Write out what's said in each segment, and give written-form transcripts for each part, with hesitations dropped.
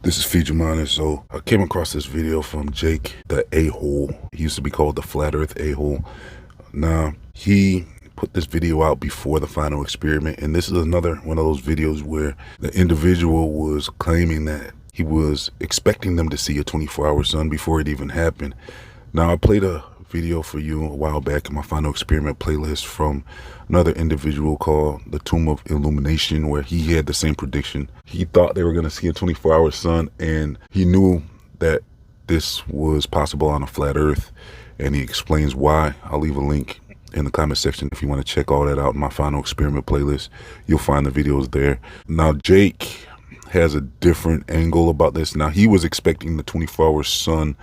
This is Fijimana. So I came across this video from Jake, the A-hole. He used to be called the Flat Earth A-hole. Now, he put this video out before the final experiment, and this is another one of those videos where the individual was claiming that he was expecting them to see a 24-hour sun before it even happened. Now, I played a video for you a while back in my final experiment playlist from another individual called the Tomb of Illumination, where he had the same prediction. He thought they were going to see a 24-hour sun, and he knew that this was possible on a flat earth, and he explains why. I'll leave a link in the comment section if you want to check all that out in my final experiment playlist. You'll find the videos there. Now, Jake has a different angle about this. Now, he was expecting the 24-hour sun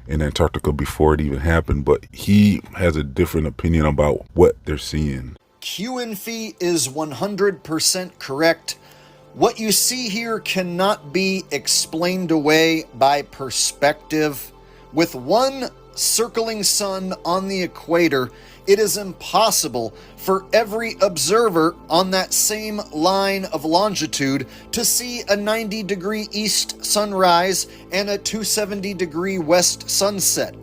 in Antarctica before it even happened, but he has a different opinion about what they're seeing. QNFE is 100% correct. What you see here cannot be explained away by perspective. With one circling sun on the equator, it is impossible for every observer on that same line of longitude to see a 90-degree east sunrise and a 270-degree west sunset.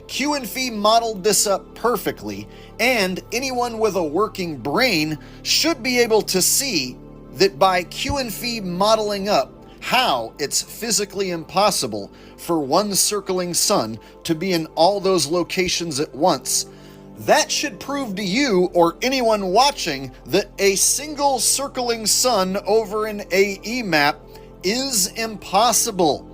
QNFE modeled this up perfectly, and anyone with a working brain should be able to see that by QNFE modeling up how it's physically impossible for one circling sun to be in all those locations at once. That should prove to you or anyone watching that a single circling sun over an AE map is impossible.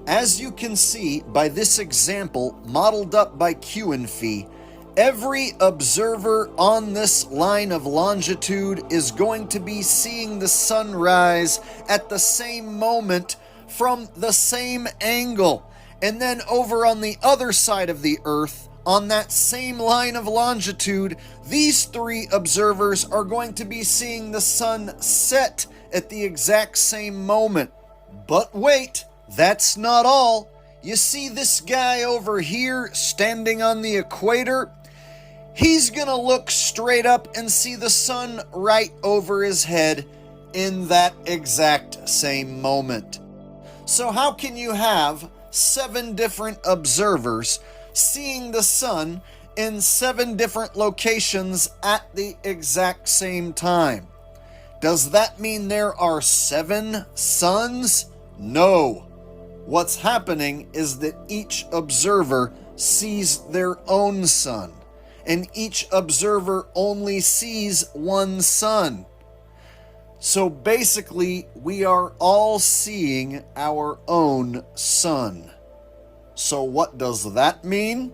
As you can see by this example modeled up by QNFE, every observer on this line of longitude is going to be seeing the sunrise at the same moment from the same angle. And then over on the other side of the Earth, on that same line of longitude, these three observers are going to be seeing the sun set at the exact same moment. But wait, that's not all. You see this guy over here standing on the equator? He's gonna look straight up and see the sun right over his head in that exact same moment. So how can you have 7 different observers seeing the sun in 7 different locations at the exact same time? Does that mean there are 7 suns? No. What's happening is that each observer sees their own sun, and each observer only sees one sun. So basically, we are all seeing our own sun. So what does that mean?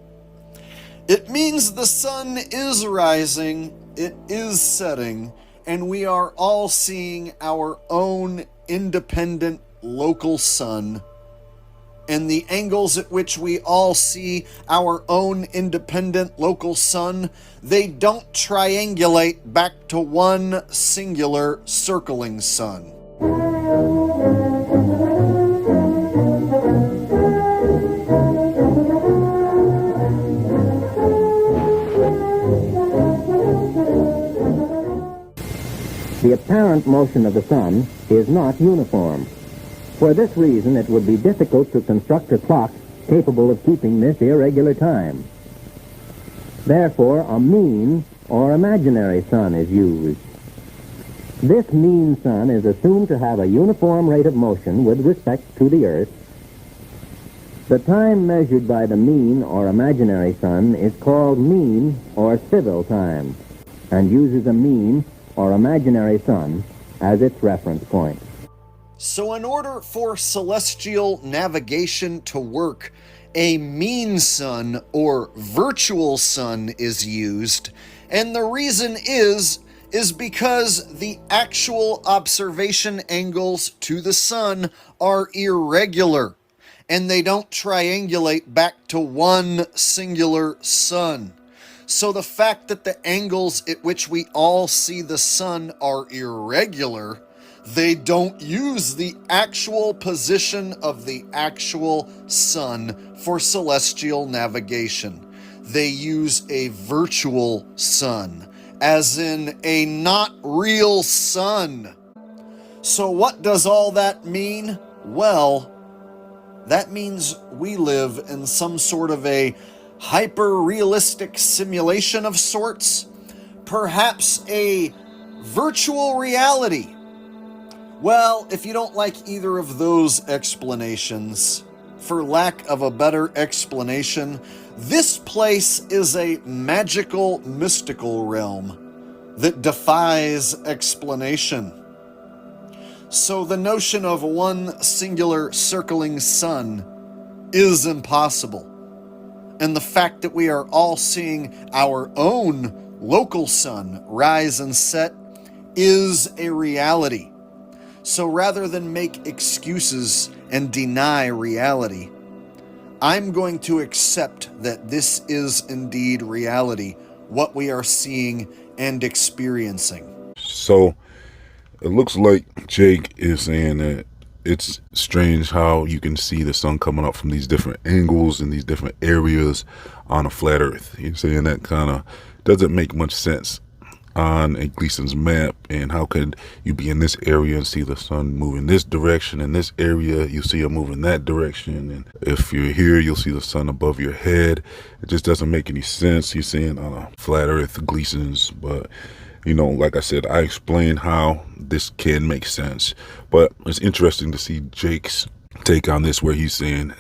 It means the sun is rising, it is setting, and we are all seeing our own independent local sun. And the angles at which we all see our own independent local sun, they don't triangulate back to one singular circling sun. The apparent motion of the sun is not uniform. For this reason, it would be difficult to construct a clock capable of keeping this irregular time. Therefore, a mean or imaginary sun is used. This mean sun is assumed to have a uniform rate of motion with respect to the Earth. The time measured by the mean or imaginary sun is called mean or civil time, and uses a mean or imaginary sun as its reference point. So in order for celestial navigation to work, a mean sun or virtual sun is used, and the reason is because the actual observation angles to the sun are irregular, and they don't triangulate back to one singular sun. So the fact that the angles at which we all see the sun are irregular, they don't use the actual position of the actual sun for celestial navigation. They use a virtual sun, as in a not real sun. So what does all that mean? Well, that means we live in some sort of a hyper-realistic simulation of sorts, perhaps a virtual reality. Well, if you don't like either of those explanations, for lack of a better explanation, this place is a magical, mystical realm that defies explanation. So the notion of one singular circling sun is impossible. And the fact that we are all seeing our own local sun rise and set is a reality. So rather than make excuses and deny reality, I'm going to accept that this is indeed reality, what we are seeing and experiencing. So it looks like Jake is saying that it's strange how you can see the sun coming up from these different angles and these different areas on a flat earth. He's saying that kind of doesn't make much sense on a Gleason's map. And how could you be in this area and see the sun move in this direction? In this area, you see it move in that direction. And if you're here, you'll see the sun above your head. It just doesn't make any sense. He's saying on a flat earth Gleason's, but you know, like I said, I explained how this can make sense, but it's interesting to see Jake's take on this, where he's saying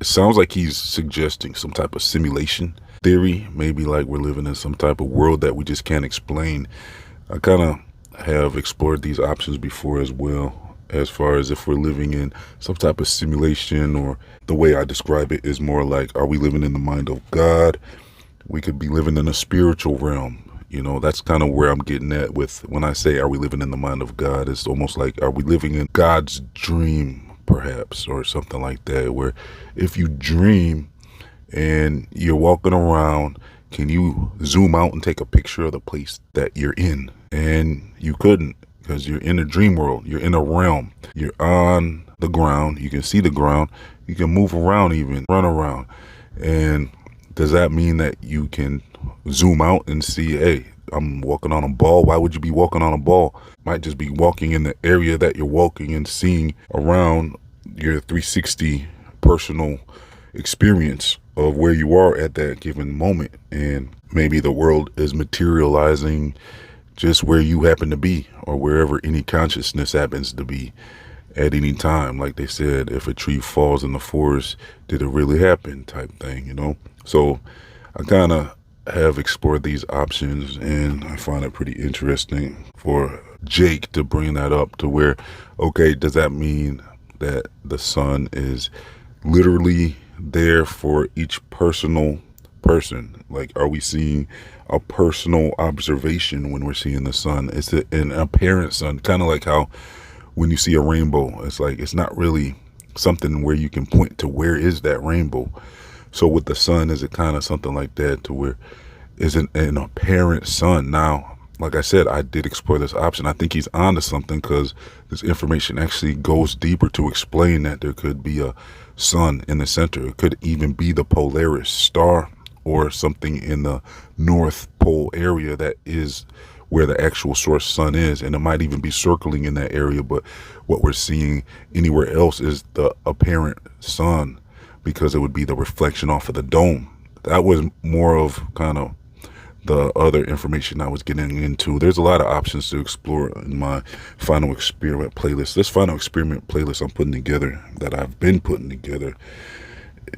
it sounds like he's suggesting some type of simulation theory, maybe like we're living in some type of world that we just can't explain. I kind of have explored these options before as well, as far as if we're living in some type of simulation, or the way I describe it is more like, are we living in the mind of God? We could be living in a spiritual realm. You know, that's kind of where I'm getting at with when I say, are we living in the mind of God? It's almost like, are we living in God's dream, perhaps, or something like that, where if you dream and you're walking around, can you zoom out and take a picture of the place that you're in? And you couldn't, because you're in a dream world. You're in a realm. You're on the ground. You can see the ground. You can move around, even run around. And does that mean that you can zoom out and see, hey, I'm walking on a ball? Why would you be walking on a ball? Might just be walking in the area that you're walking and seeing around your 360 personal experience of where you are at that given moment. And maybe the world is materializing just where you happen to be, or wherever any consciousness happens to be at any time. Like they said, if a tree falls in the forest, did it really happen type thing, you know? So I kind of have explored these options, and I find it pretty interesting for Jake to bring that up to where, okay, does that mean that the sun is literally there for each personal person? Like, are we seeing a personal observation when we're seeing the sun? Is it an apparent sun? Kind of like how when you see a rainbow, it's like, it's not really something where you can point to where is that rainbow. So with the sun, is it kind of something like that, to where is it an apparent sun? Now, like I said, I did explore this option. I think he's onto something, because this information actually goes deeper to explain that there could be a sun in the center. It could even be the Polaris star, or something in the North Pole area that is where the actual source sun is, and it might even be circling in that area. But what we're seeing anywhere else is the apparent sun, because it would be the reflection off of the dome. That was more of kind of the other information I was getting into. There's a lot of options to explore in my final experiment playlist. This final experiment playlist I'm putting together, that I've been putting together,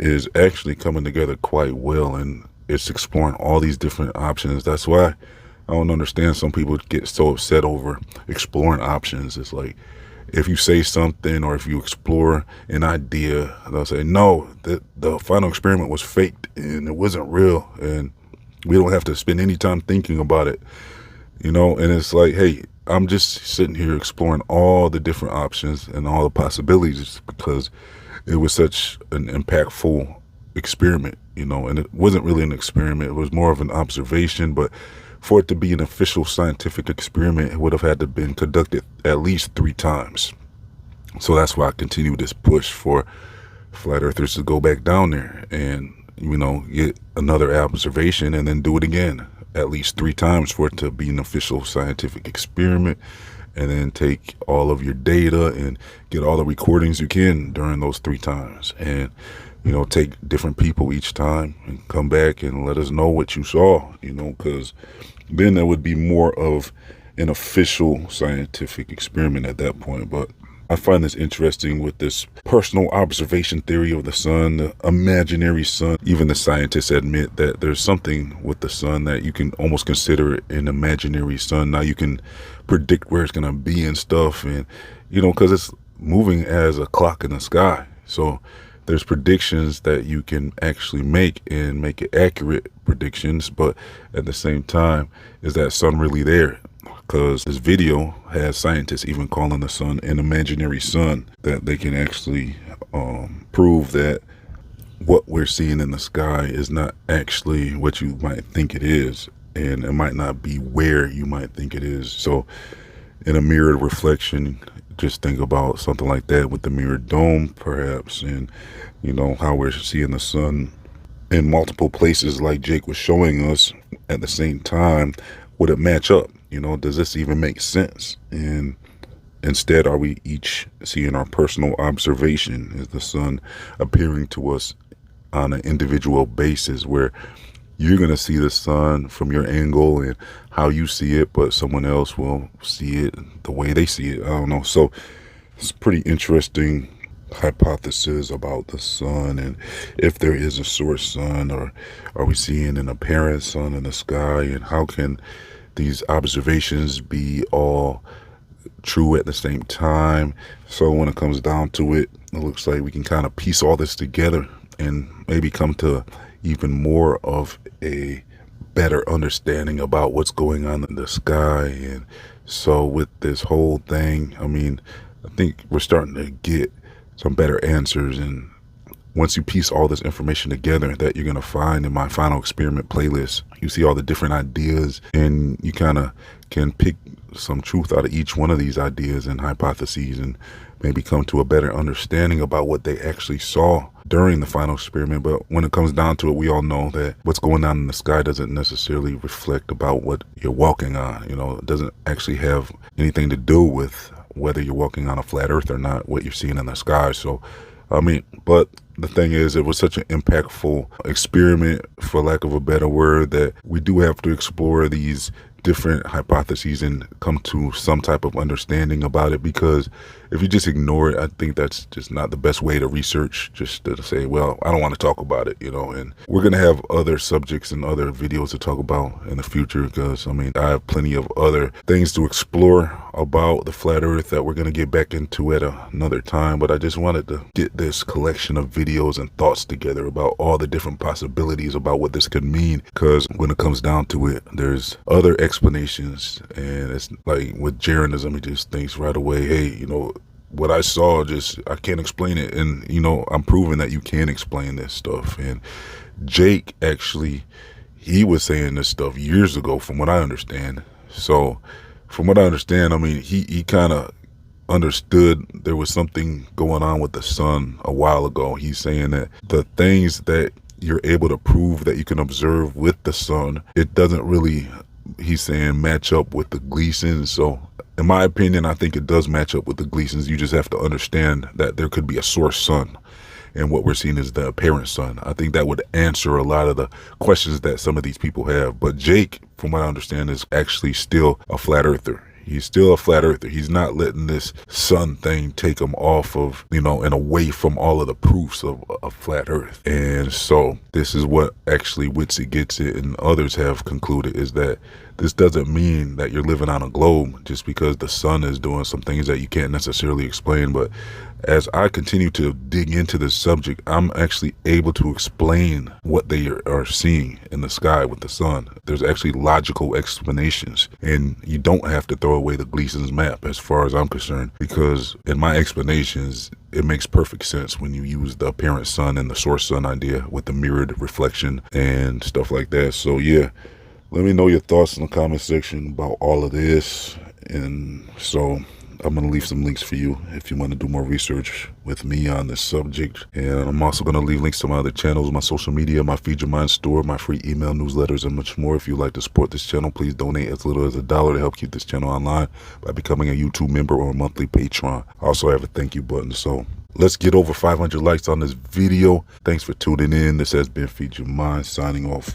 is actually coming together quite well, and it's exploring all these different options. That's why I don't understand some people get so upset over exploring options. It's like, if you say something, or if you explore an idea, they'll say, no, the final experiment was faked and it wasn't real, and we don't have to spend any time thinking about it, you know? And it's like, hey, I'm just sitting here exploring all the different options and all the possibilities, because it was such an impactful experiment, you know? And it wasn't really an experiment. It was more of an observation, but for it to be an official scientific experiment, it would have had to have been conducted at least 3 times. So that's why I continue this push for flat earthers to go back down there and, you know, get another observation and then do it again at least 3 times for it to be an official scientific experiment. and then take all of your data and get all the recordings you can during those 3 times, and take different people each time and come back and let us know what you saw, because then there would be more of an official scientific experiment at that point. But I find this interesting with this personal observation theory of the sun, the imaginary sun. Even the scientists admit that there's something with the sun that you can almost consider an imaginary sun. Now you can predict where it's going to be and stuff, and because it's moving as a clock in the sky. So there's predictions that you can actually make and make it accurate predictions, but at the same time, is that sun really there? Because this video has scientists even calling the sun an imaginary sun, that they can actually prove that what we're seeing in the sky is not actually what you might think it is, and it might not be where you might think it is. So in a mirrored reflection, just think about something like that with the mirrored dome perhaps, and how we're seeing the sun in multiple places like Jake was showing us at the same time. Would it match up? Does this even make sense? And instead, are we each seeing our personal observation? Is the sun appearing to us on an individual basis, where you're going to see the sun from your angle and how you see it, but someone else will see it the way they see it? I don't know. So it's pretty interesting hypothesis about the sun, and if there is a source sun, or are we seeing an apparent sun in the sky, and how can these observations be all true at the same time? So when it comes down to it, it looks like we can kind of piece all this together and maybe come to even more of a better understanding about what's going on in the sky. And so with this whole thing, I think we're starting to get some better answers. And once you piece all this information together that you're going to find in my final experiment playlist, you see all the different ideas, and you kind of can pick some truth out of each one of these ideas and hypotheses, and maybe come to a better understanding about what they actually saw during the final experiment. But when it comes down to it, we all know that what's going on in the sky doesn't necessarily reflect about what you're walking on. It doesn't actually have anything to do with whether you're walking on a flat earth or not, what you're seeing in the sky. So but the thing is, it was such an impactful experiment, for lack of a better word, that we do have to explore these different hypotheses and come to some type of understanding about it. Because if you just ignore it, I think that's just not the best way to research, just to say, well, I don't want to talk about it, and we're going to have other subjects and other videos to talk about in the future, because I have plenty of other things to explore about the flat earth that we're going to get back into at another time. But I just wanted to get this collection of videos and thoughts together about all the different possibilities about what this could mean, because when it comes down to it, there's other explanations. And it's like with Jeranism, he just thinks right away, hey, what I saw, I can't explain it. And I'm proving that you can explain this stuff. And Jake, actually, he was saying this stuff years ago, from what I understand. So from what I understand, he kind of understood there was something going on with the sun a while ago. He's saying that the things that you're able to prove that you can observe with the sun, it doesn't really, he's saying, match up with the Gleasons. So in my opinion, I think it does match up with the Gleasons. You just have to understand that there could be a source sun, and what we're seeing is the apparent sun. I think that would answer a lot of the questions that some of these people have. But Jake, from what I understand, is actually still a flat earther. He's still a flat earther. He's not letting this sun thing take him off of, and away from all of the proofs of a flat earth. And so this is what actually Witsit Gets It and others have concluded, is that this doesn't mean that you're living on a globe just because the sun is doing some things that you can't necessarily explain. But as I continue to dig into this subject, I'm actually able to explain what they are seeing in the sky with the sun. There's actually logical explanations, and you don't have to throw away the Gleason's map as far as I'm concerned, because in my explanations, it makes perfect sense when you use the apparent sun and the source sun idea with the mirrored reflection and stuff like that. So yeah, let me know your thoughts in the comment section about all of this. And so I'm going to leave some links for you if you want to do more research with me on this subject. And I'm also going to leave links to my other channels, my social media, my Feed Your Mind store, my free email newsletters, and much more. If you'd like to support this channel, please donate as little as $1 to help keep this channel online by becoming a YouTube member or a monthly patron. I also have a thank you button. So let's get over 500 likes on this video. Thanks for tuning in. This has been Feed Your Mind signing off.